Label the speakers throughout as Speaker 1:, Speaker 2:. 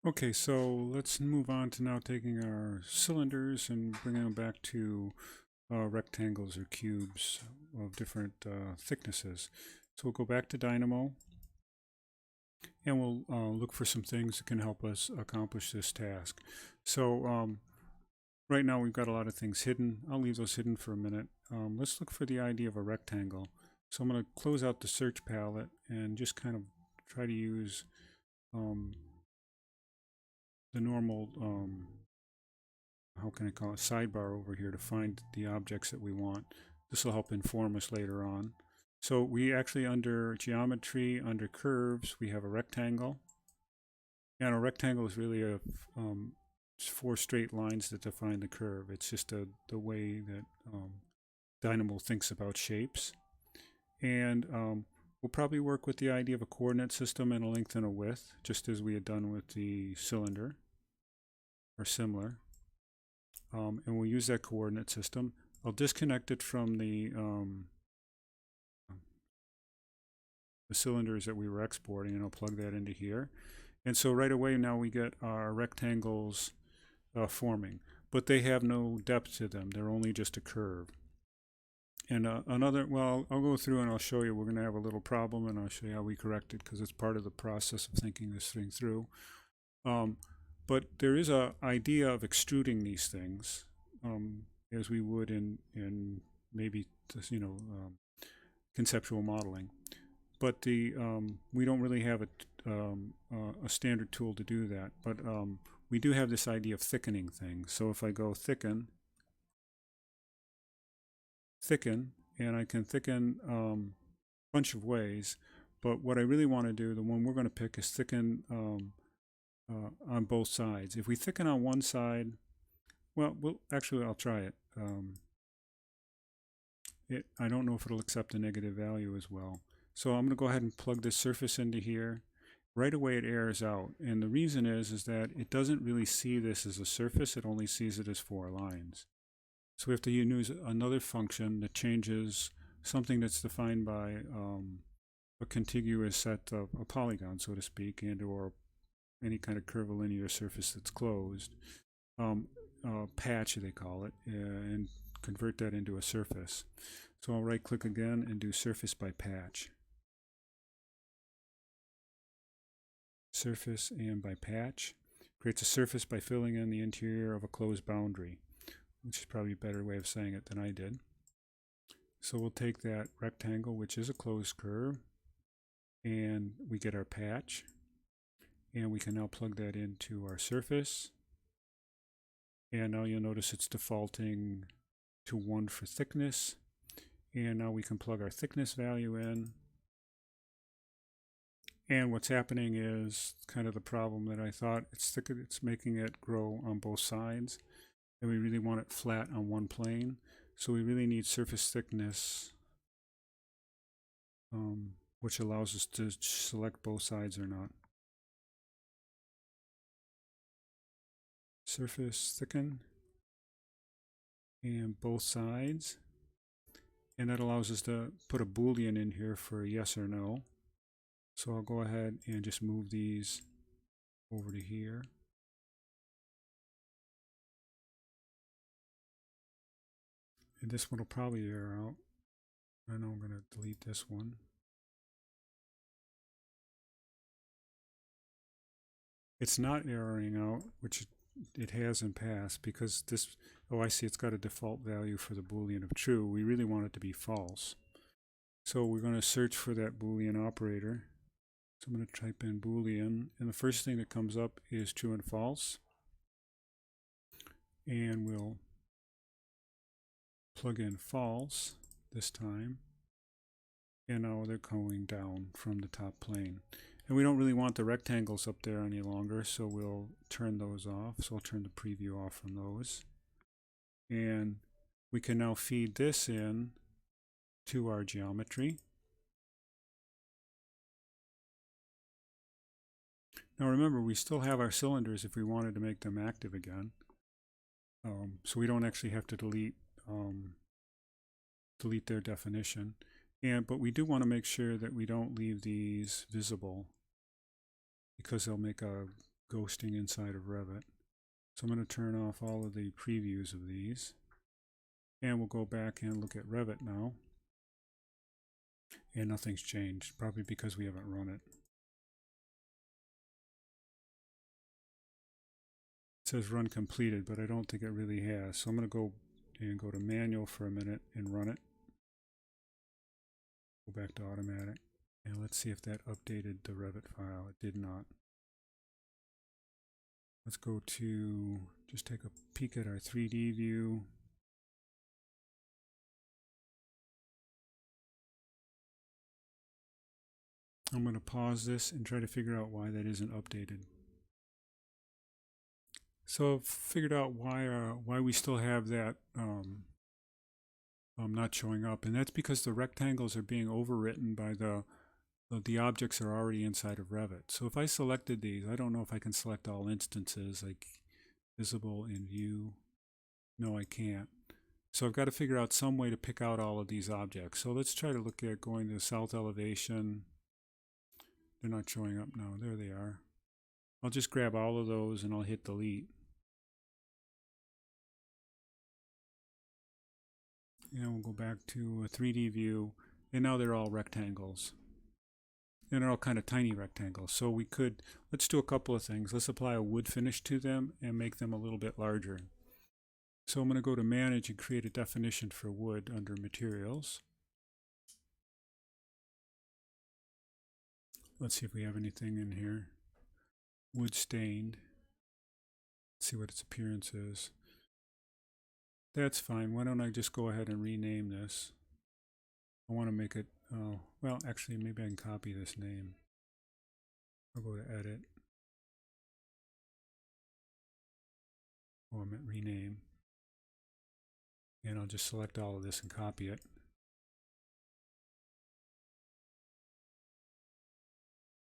Speaker 1: Okay, so let's move on to now taking our cylinders and bringing them back to rectangles or cubes of different thicknesses. So we'll go back to Dynamo and we'll look for some things that can help us accomplish this task. So right now we've got a lot of things hidden. I'll leave those hidden for a minute. Let's look for the idea of a rectangle. So I'm going to close out the search palette and just kind of try to use um, the normal how can I call it, sidebar over here to find the objects that we want. This will help inform us later on. So we actually, under geometry, under curves, we have a rectangle. And a rectangle is really four straight lines that define the curve. It's just the way that Dynamo thinks about shapes. And we'll probably work with the idea of a coordinate system and a length and a width, just as we had done with the cylinder, or similar. And we'll use that coordinate system. I'll disconnect it from the cylinders that we were exporting, and I'll plug that into here. And so right away now we get our rectangles forming, but they have no depth to them. They're only just a curve. And well, I'll go through and I'll show you. We're going to have a little problem, and I'll show you how we correct it because it's part of the process of thinking this thing through. But there is a idea of extruding these things as we would in maybe conceptual modeling. But we don't really have a standard tool to do that. But we do have this idea of thickening things. So if I go thicken, and I can thicken a bunch of ways. But what I really want to do, the one we're going to pick, is thicken on both sides. If we thicken on one side, well, actually, I'll try it. I don't know if it'll accept a negative value as well. So I'm going to go ahead and plug this surface into here. Right away it errors out. And the reason is that it doesn't really see this as a surface. It only sees it as four lines. So we have to use another function that changes something that's defined by a contiguous set of a polygon, so to speak, and or any kind of curvilinear surface that's closed. Patch, they call it, and convert that into a surface. So I'll right click again and do surface by patch. Surface and by patch. Creates a surface by filling in the interior of a closed boundary, which is probably a better way of saying it than I did. So we'll take that rectangle, which is a closed curve, and we get our patch. And we can now plug that into our surface. And now you'll notice it's defaulting to 1 for thickness. And now we can plug our thickness value in. And what's happening is kind of the problem that I thought. It's making it grow on both sides. And we really want it flat on one plane. So we really need surface thickness, which allows us to select both sides or not. Surface thicken and both sides. And that allows us to put a Boolean in here for yes or no. So I'll go ahead and just move these over to here. And this one will probably error out. I know I'm going to delete this one. It's not erroring out, which it has in past, because this, oh, I see, it's got a default value for the Boolean of true. We really want it to be false. So we're going to search for that Boolean operator. So I'm going to type in Boolean, and the first thing that comes up is true and false. And we'll plug in false this time. And now they're going down from the top plane. And we don't really want the rectangles up there any longer, so we'll turn those off. So I'll turn the preview off from those. And we can now feed this in to our geometry. Now remember, we still have our cylinders if we wanted to make them active again. So we don't actually have to delete their definition. But we do want to make sure that we don't leave these visible, because they'll make a ghosting inside of Revit. So I'm going to turn off all of the previews of these. And we'll go back and look at Revit now. And nothing's changed, probably because we haven't run it. It says run completed, but I don't think it really has. So I'm going to go to manual for a minute and run it. Go back to automatic. And let's see if that updated the Revit file. It did not. Let's go to, just take a peek at our 3D view. I'm going to pause this and try to figure out why that isn't updated. So I've figured out why we still have that not showing up, and that's because the rectangles are being overwritten by the objects are already inside of Revit. So if I selected these, I don't know if I can select all instances, like visible in view. No, I can't. So I've got to figure out some way to pick out all of these objects. So let's try to look at going to south elevation. They're not showing up now. There they are. I'll just grab all of those and I'll hit delete. And we'll go back to a 3D view, and now they're all rectangles. And they're all kind of tiny rectangles. So we could, let's do a couple of things. Let's apply a wood finish to them and make them a little bit larger. So I'm going to go to manage and create a definition for wood under materials. Let's see if we have anything in here. Wood stained. Let's see what its appearance is. That's fine. Why don't I just go ahead and rename this? I want to make it, well, actually, maybe I can copy this name. I'll go to edit. Oh, I meant rename. And I'll just select all of this and copy it.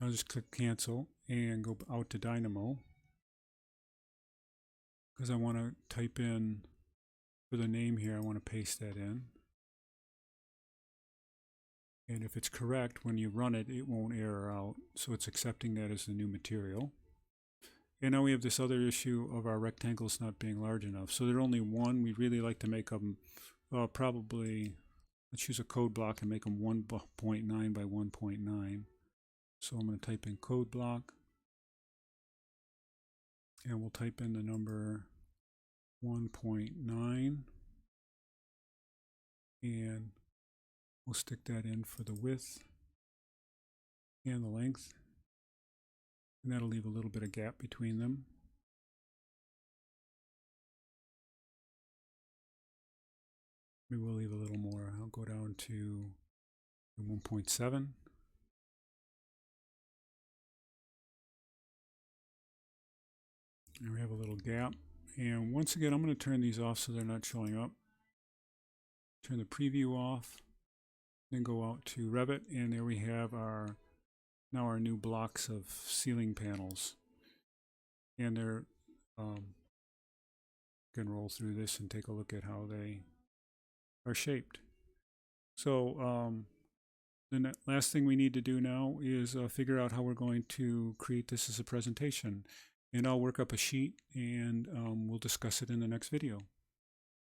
Speaker 1: I'll just click cancel and go out to Dynamo, because I want to type in, for the name here, I want to paste that in. And if it's correct, when you run it, it won't error out. So it's accepting that as the new material. And now we have this other issue of our rectangles not being large enough. So they're only one. We'd really like to make them probably, let's use a code block and make them 1.9 by 1.9. So I'm going to type in code block. And we'll type in the number 1.9. And we'll stick that in for the width and the length. And that'll leave a little bit of gap between them. Maybe we'll leave a little more. I'll go down to 1.7. And we have a little gap. And once again, I'm going to turn these off so they're not showing up. Turn the preview off. Then go out to Revit, and there we have our new blocks of ceiling panels. And they're can roll through this and take a look at how they are shaped. So the last thing we need to do now is figure out how we're going to create this as a presentation. And I'll work up a sheet, and we'll discuss it in the next video.